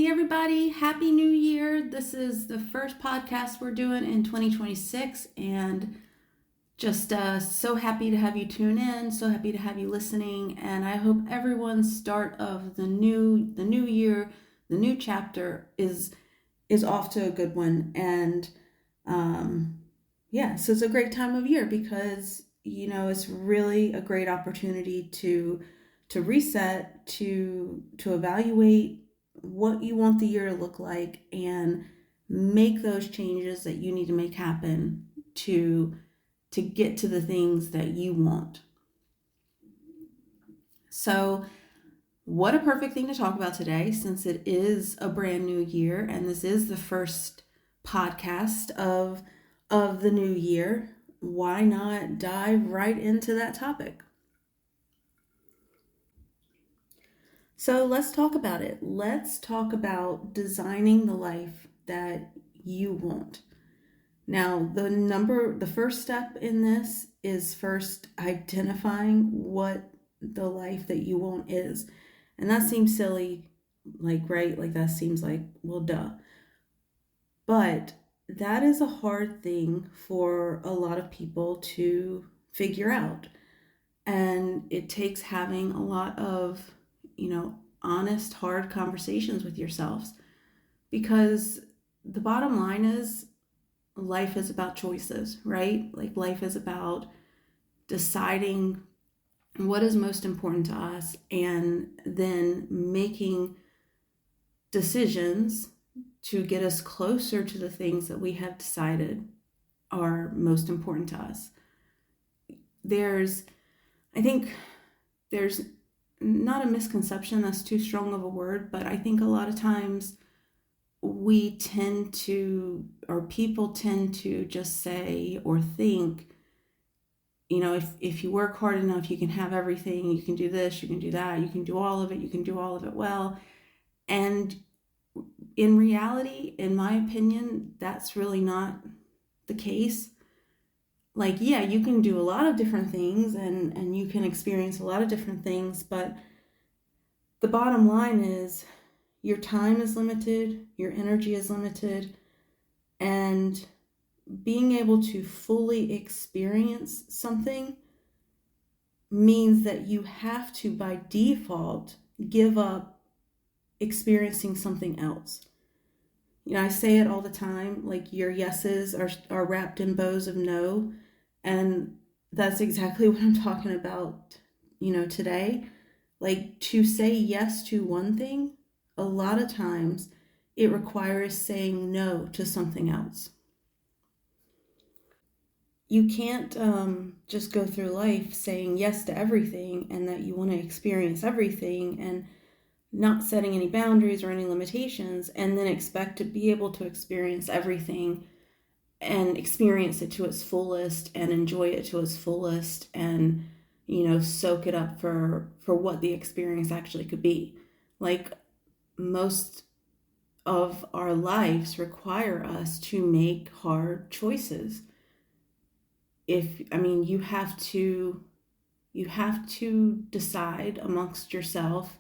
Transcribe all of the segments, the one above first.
everybody. Happy New Year. This is the first podcast we're doing in 2026, and just so happy to have you tune in, so happy to have you listening, and I hope everyone's start of the new year, the new chapter is off to a good one. And so it's a great time of year because it's really a great opportunity to reset, to evaluate what you want the year to look like and make those changes that you need to make happen to get to the things that you want. So what a perfect thing to talk about today, since it is a brand new year and this is the first podcast of the new year. Why not dive right into that topic? So let's talk about it. Let's talk about designing the life that you want. Now, the first step in this is first identifying what the life that you want is. And that seems silly, right? That seems like, well, duh. But that is a hard thing for a lot of people to figure out. And it takes having a lot of honest, hard conversations with yourselves, because the bottom line is life is about choices, right? Life is about deciding what is most important to us and then making decisions to get us closer to the things that we have decided are most important to us. I think there's not a misconception, that's too strong of a word, but I think a lot of times people tend to just say or think, if you work hard enough, you can have everything, you can do this, you can do that, you can do all of it, you can do all of it well. And in reality, in my opinion, that's really not the case. You can do a lot of different things and you can experience a lot of different things, but the bottom line is your time is limited, your energy is limited, and being able to fully experience something means that you have to, by default, give up experiencing something else. I say it all the time, your yeses are wrapped in bows of no, and that's exactly what I'm talking about, today. To say yes to one thing, a lot of times it requires saying no to something else. You can't just go through life saying yes to everything and that you want to experience everything and not setting any boundaries or any limitations, and then expect to be able to experience everything and experience it to its fullest and enjoy it to its fullest and soak it up for what the experience actually could be. Most of our lives require us to make hard choices. You have to decide amongst yourself,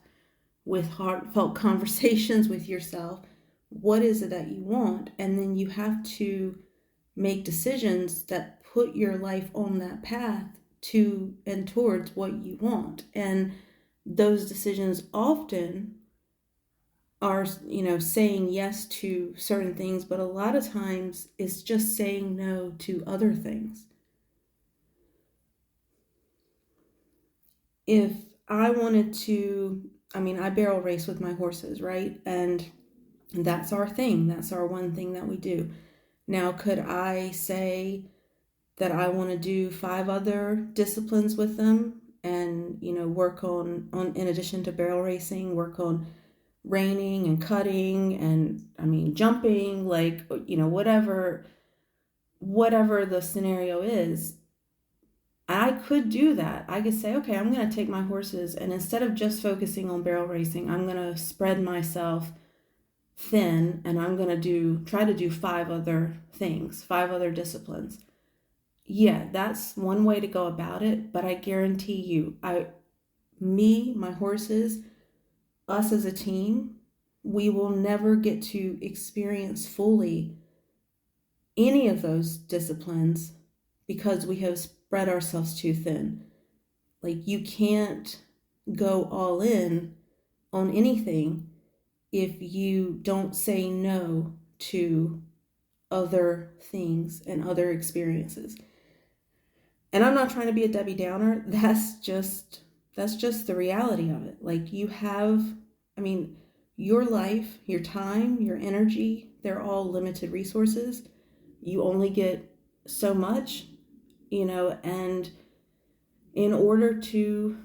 with heartfelt conversations with yourself, what is it that you want, and then you have to make decisions that put your life on that path to and towards what you want. And those decisions often are saying yes to certain things, but a lot of times it's just saying no to other things. If I wanted to, I barrel race with my horses, right? And that's our thing. That's our one thing that we do. Now, could I say that I want to do 5 other disciplines with them and, work on, in addition to barrel racing, work on reining and cutting and, jumping, whatever the scenario is, I could do that. I could say, okay, I'm going to take my horses, and instead of just focusing on barrel racing, I'm going to spread myself thin, and I'm going to try to do 5 other things, 5 other disciplines. Yeah, that's one way to go about it, but I guarantee you, my horses, us as a team, we will never get to experience fully any of those disciplines because we have spread ourselves too thin. Like, you can't go all in on anything if you don't say no to other things and other experiences. And I'm not trying to be a Debbie Downer. That's just the reality of it. Like, you have, I mean, your life, your time, your energy, they're all limited resources. You only get so much, and in order to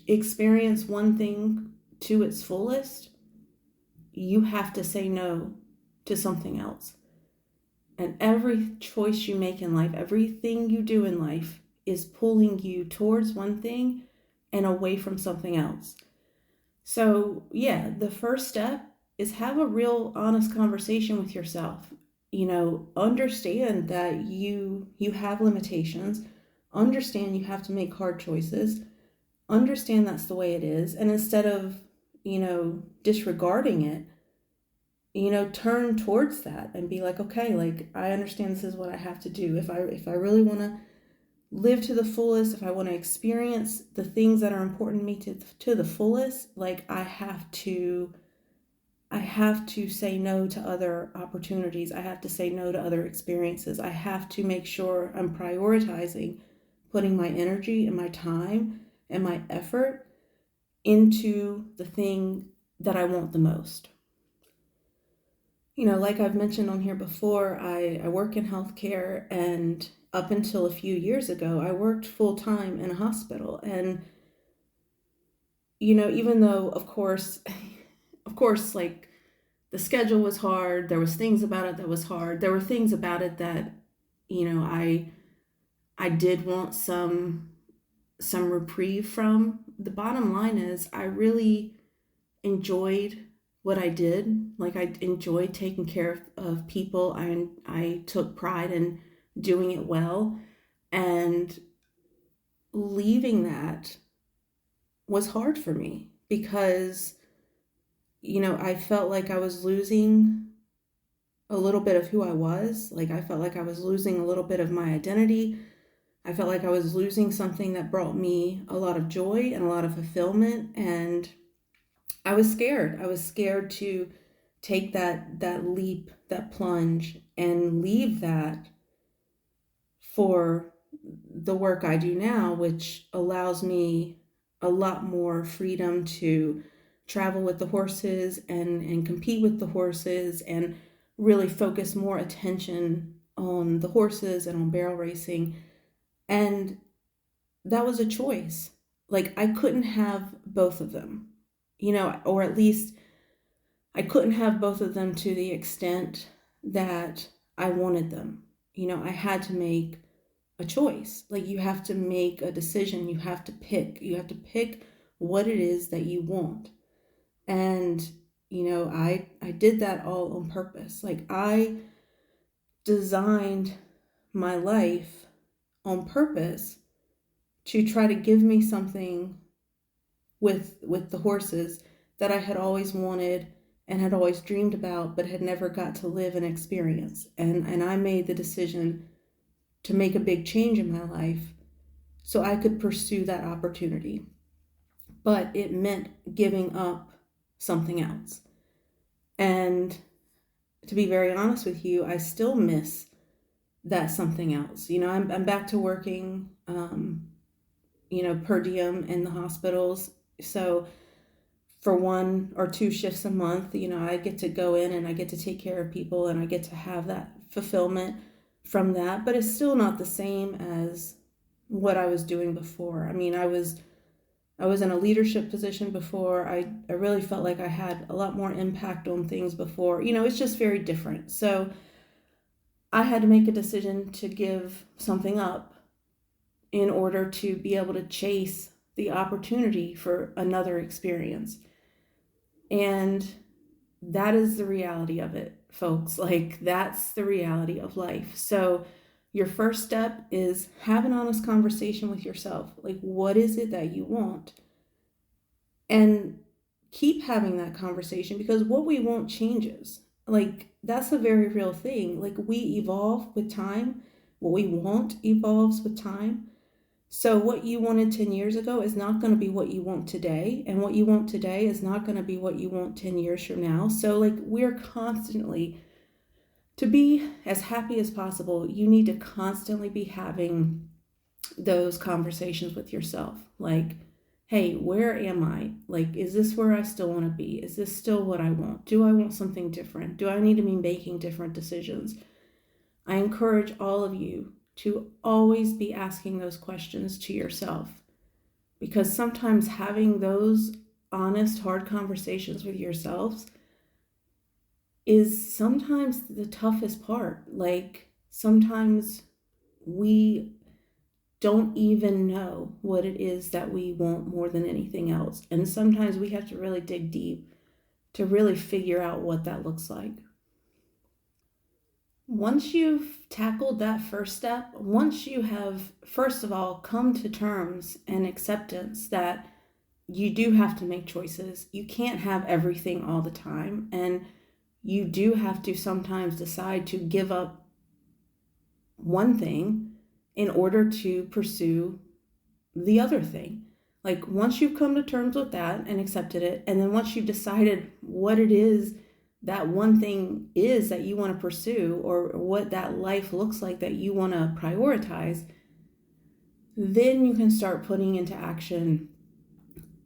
experience one thing to its fullest, you have to say no to something else. And every choice you make in life, everything you do in life is pulling you towards one thing and away from something else. So yeah, the first step is have a real honest conversation with yourself. Understand that you have limitations, understand you have to make hard choices, understand that's the way it is. And instead of, disregarding it, turn towards that and be like, okay, like, I understand this is what I have to do. If I really want to live to the fullest, if I want to experience the things that are important to me to the fullest, like, I have to say no to other opportunities. I have to say no to other experiences. I have to make sure I'm prioritizing putting my energy and my time and my effort into the thing that I want the most. Like I've mentioned on here before, I work in healthcare, and up until a few years ago, I worked full-time in a hospital. And, even though, of course, like, the schedule was hard, there was things about it that was hard. There were things about it that, I did want some reprieve from. The bottom line is I really enjoyed what I did. Like, I enjoyed taking care of people. I took pride in doing it well, and leaving that was hard for me because, I felt like I was losing a little bit of who I was. Like, I felt like I was losing a little bit of my identity. I felt like I was losing something that brought me a lot of joy and a lot of fulfillment. And I was scared. I was scared to take that leap, that plunge, and leave that for the work I do now, which allows me a lot more freedom to travel with the horses and compete with the horses and really focus more attention on the horses and on barrel racing. And that was a choice. Like, I couldn't have both of them, or at least I couldn't have both of them to the extent that I wanted them. I had to make a choice. Like, you have to make a decision. You have to pick what it is that you want. And, I did that all on purpose. Like, I designed my life on purpose to try to give me something with the horses that I had always wanted and had always dreamed about, but had never got to live and experience. And I made the decision to make a big change in my life so I could pursue that opportunity. But it meant giving up something else. And to be very honest with you, I still miss that something else. I'm back to working, per diem in the hospitals. So for 1 or 2 shifts a month, I get to go in and I get to take care of people and I get to have that fulfillment from that. But it's still not the same as what I was doing before. I mean, I was in a leadership position before. I really felt like I had a lot more impact on things before. It's just very different. So I had to make a decision to give something up in order to be able to chase the opportunity for another experience. And that is the reality of it, folks. Like, that's the reality of life. So your first step is have an honest conversation with yourself. Like, what is it that you want? And keep having that conversation, because what we want changes. Like, that's a very real thing. Like, we evolve with time. What we want evolves with time. So what you wanted 10 years ago is not going to be what you want today. And what you want today is not going to be what you want 10 years from now. So, like, we're constantly, to be as happy as possible, you need to constantly be having those conversations with yourself. Like, hey, where am I? Like, is this where I still want to be? Is this still what I want? Do I want something different? Do I need to be making different decisions? I encourage all of you to always be asking those questions to yourself, because sometimes having those honest, hard conversations with yourselves is sometimes the toughest part. Like, sometimes we don't even know what it is that we want more than anything else. And sometimes we have to really dig deep to really figure out what that looks like. Once you've tackled that first step, once you have, first of all, come to terms and acceptance that you do have to make choices, you can't have everything all the time, and you do have to sometimes decide to give up one thing in order to pursue the other thing. Like, once you've come to terms with that and accepted it, and then once you've decided what it is that one thing is that you want to pursue, or what that life looks like that you want to prioritize, then you can start putting into action,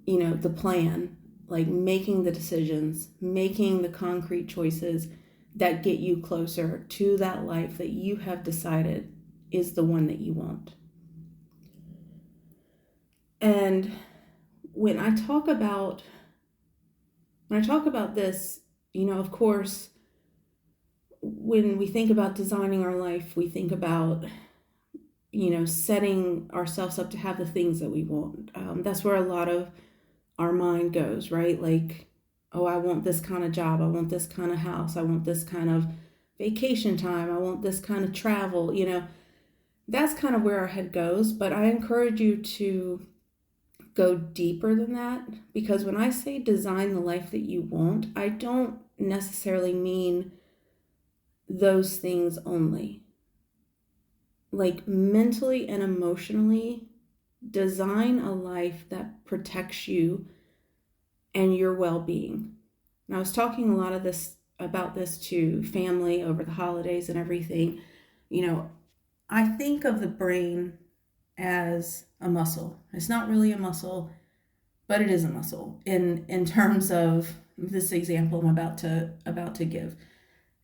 the plan, like making the decisions, making the concrete choices that get you closer to that life that you have decided is the one that you want. And when I talk about this, of course, when we think about designing our life, we think about, setting ourselves up to have the things that we want. That's where a lot of our mind goes, right? Like, oh, I want this kind of job. I want this kind of house. I want this kind of vacation time. I want this kind of travel. That's kind of where our head goes. But I encourage you to go deeper than that, because when I say design the life that you want, I don't necessarily mean those things only. Like, mentally and emotionally, design a life that protects you and your well-being. And I was talking a lot about this to family over the holidays and everything. I think of the brain as a muscle. It's not really a muscle, but it is a muscle in terms of this example I'm about to give.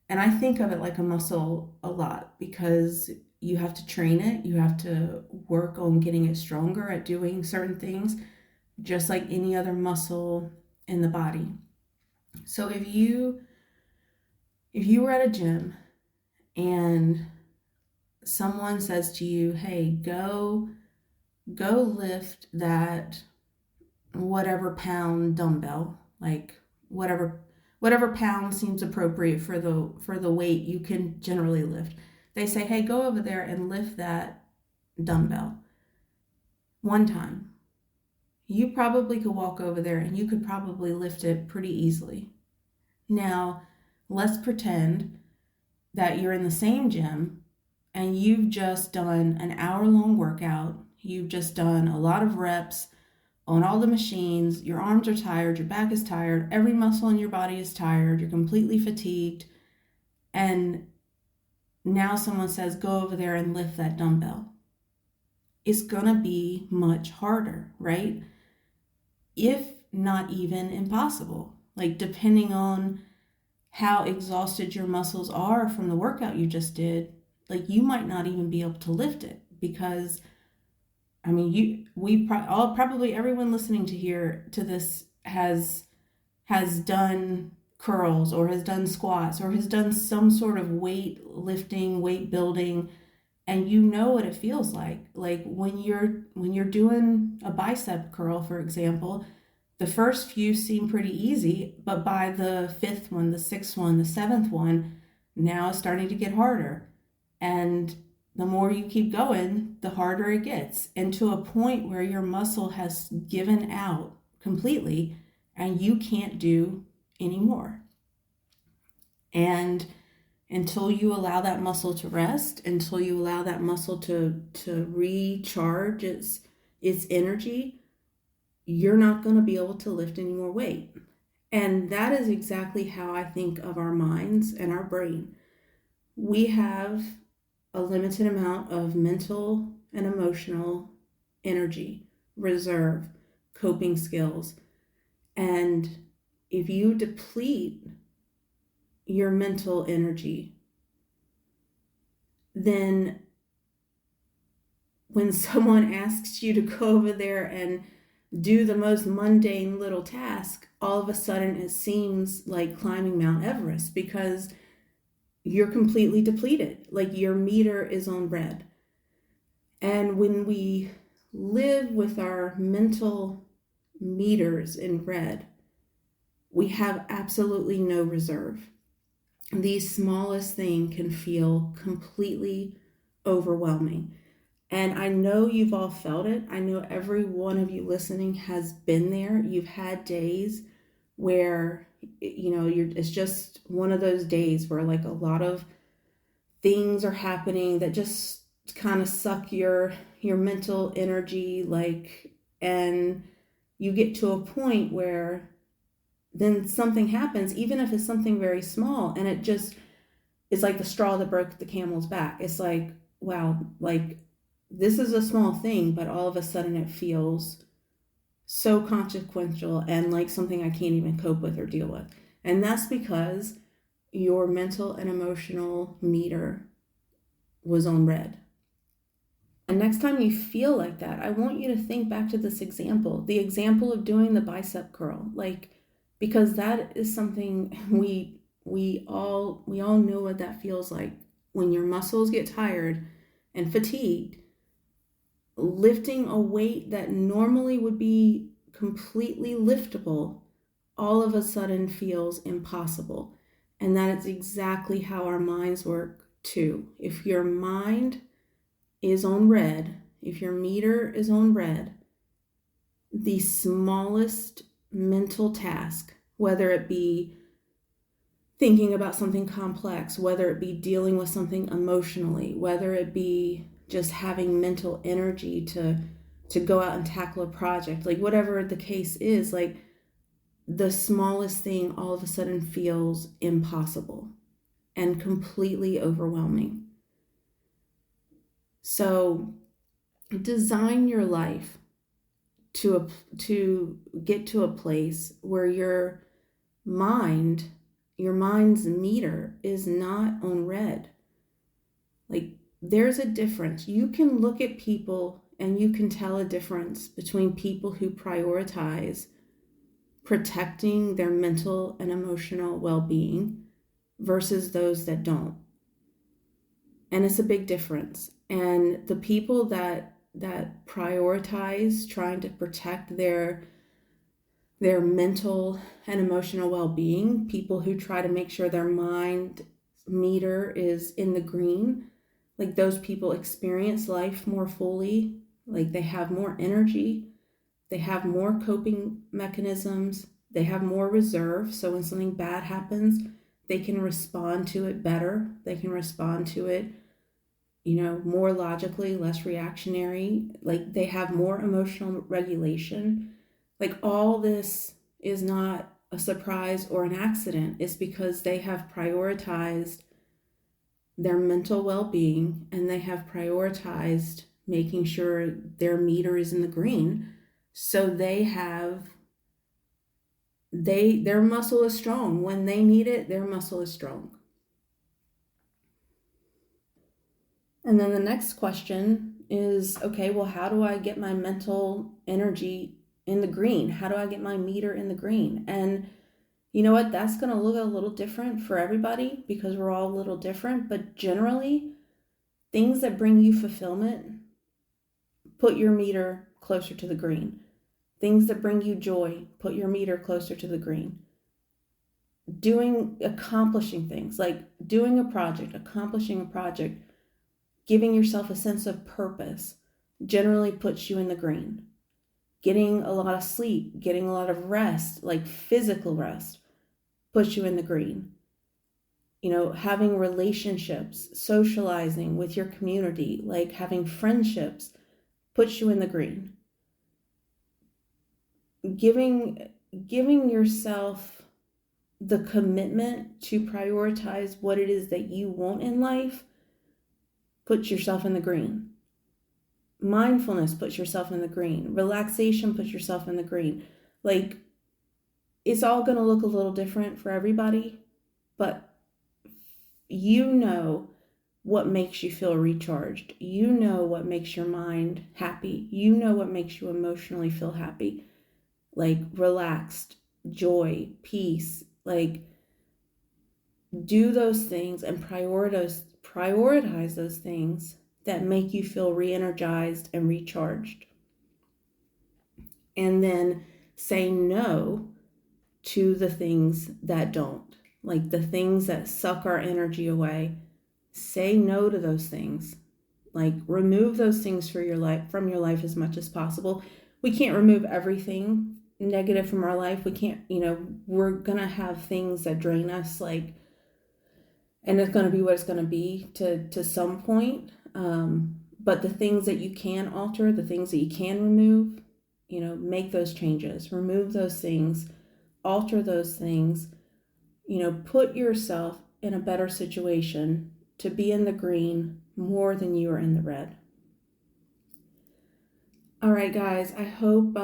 And I think of it like a muscle a lot, because you have to train it. You have to work on getting it stronger at doing certain things, just like any other muscle in the body. So if you were at a gym and someone says to you, hey, go lift that whatever pound dumbbell, like whatever pound seems appropriate for the weight you can generally lift. They say, hey, go over there and lift that dumbbell one time. You probably could walk over there and you could probably lift it pretty easily. Now, let's pretend that you're in the same gym and you've just done an hour-long workout. You've just done a lot of reps on all the machines. Your arms are tired, your back is tired, every muscle in your body is tired, you're completely fatigued. And now someone says, go over there and lift that dumbbell. It's gonna be much harder, right? If not even impossible. Like, depending on how exhausted your muscles are from the workout you just did, like, you might not even be able to lift it, because probably everyone listening to this has done curls, or has done squats, or has done some sort of weight lifting, weight building, and you know what it feels like. Like, when you're doing a bicep curl, for example, the first few seem pretty easy, but by the fifth one, the sixth one, the seventh one, now it's starting to get harder. And the more you keep going, the harder it gets, and to a point where your muscle has given out completely and you can't do anymore. And until you allow that muscle to rest, until you allow that muscle to recharge its energy, you're not going to be able to lift any more weight. And that is exactly how I think of our minds and our brain. We have a limited amount of mental and emotional energy, reserve, coping skills. And if you deplete your mental energy, then when someone asks you to go over there and do the most mundane little task, all of a sudden it seems like climbing Mount Everest, because you're completely depleted. Like your meter is on red. And when we live with our mental meters in red, we have absolutely no reserve. The smallest thing can feel completely overwhelming. And I know you've all felt it. I know every one of you listening has been there. You've had days where, it's just one of those days where like a lot of things are happening that just kind of suck your mental energy, and you get to a point where then something happens, even if it's something very small, and it's like the straw that broke the camel's back. It's like, wow, like this is a small thing, but all of a sudden it feels so consequential and like something I can't even cope with or deal with. And that's because your mental and emotional meter was on red. And next time you feel like that, I want you to think back to this example, the example of doing the bicep curl, because that is something we all know what that feels like. When your muscles get tired and fatigued, lifting a weight that normally would be completely liftable all of a sudden feels impossible. And that is exactly how our minds work too. If your mind is on red, if your meter is on red, the smallest mental task, whether it be thinking about something complex, whether it be dealing with something emotionally, whether it be just having mental energy to go out and tackle a project, like whatever the case is, like the smallest thing all of a sudden feels impossible and completely overwhelming. So design your life to get to a place where your mind's meter is not on red. Like there's a difference. You can look at people and you can tell a difference between people who prioritize protecting their mental and emotional well-being versus those that don't. And it's a big difference. And the people that prioritize trying to protect their mental and emotional well-being, people who try to make sure their mind meter is in the green, like those people experience life more fully, like they have more energy, they have more coping mechanisms, they have more reserve. So when something bad happens, they can respond to it better. They can respond to it, more logically, less reactionary. Like they have more emotional regulation. Like all this is not a surprise or an accident. It's because they have prioritized their mental well-being and they have prioritized making sure their meter is in the green. So their muscle is strong. When they need it, their muscle is strong. And then the next question is, okay, well, how do I get my mental energy in the green? How do I get my meter in the green? And you know what? That's going to look a little different for everybody because we're all a little different. But generally, things that bring you fulfillment put your meter closer to the green. Things that bring you joy put your meter closer to the green. Accomplishing things like doing a project, accomplishing a project, giving yourself a sense of purpose generally puts you in the green. Getting a lot of sleep, getting a lot of rest, like physical rest, puts you in the green. Having relationships, socializing with your community, like having friendships, puts you in the green. Giving yourself the commitment to prioritize what it is that you want in life puts yourself in the green. Mindfulness puts yourself in the green. Relaxation puts yourself in the green. Like, it's all going to look a little different for everybody, but you know what makes you feel recharged. You know what makes your mind happy. You know what makes you emotionally feel happy. Like, relaxed, joy, peace. Like, do those things and prioritize those things that make you feel re-energized and recharged. And then say no to the things that don't, like the things that suck our energy away. Say no to those things. Like, remove those things from your life as much as possible. We can't remove everything negative from our life. We can't, we're gonna have things that drain us, like, and it's going to be what it's going to be to some point. But the things that you can alter, the things that you can remove, make those changes, remove those things, alter those things, put yourself in a better situation to be in the green more than you are in the red. All right, guys, I hope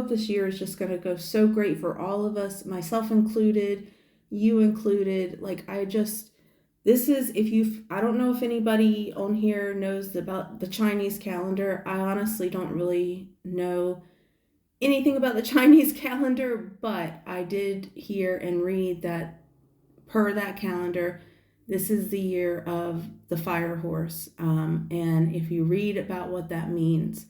this year is just going to go so great for all of us, myself included, you included. Like, I don't know if anybody on here knows about the Chinese calendar. I honestly don't really know anything about the Chinese calendar, but I did hear and read that per that calendar, this is the year of the fire horse. And if you read about what that means,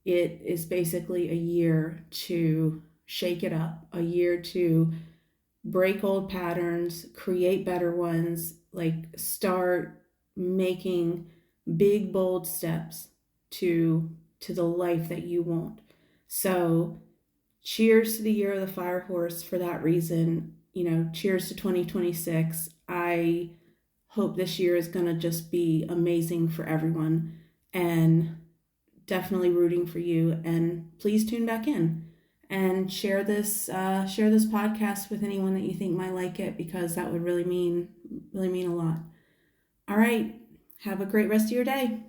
it is basically a year to shake it up, a year to break old patterns, create better ones, like start making big, bold steps to the life that you want. So cheers to the year of the fire horse for that reason. Cheers to 2026. I hope this year is going to just be amazing for everyone, and definitely rooting for you. And please tune back in and share this podcast with anyone that you think might like it, because that would really mean a lot. All right, have a great rest of your day.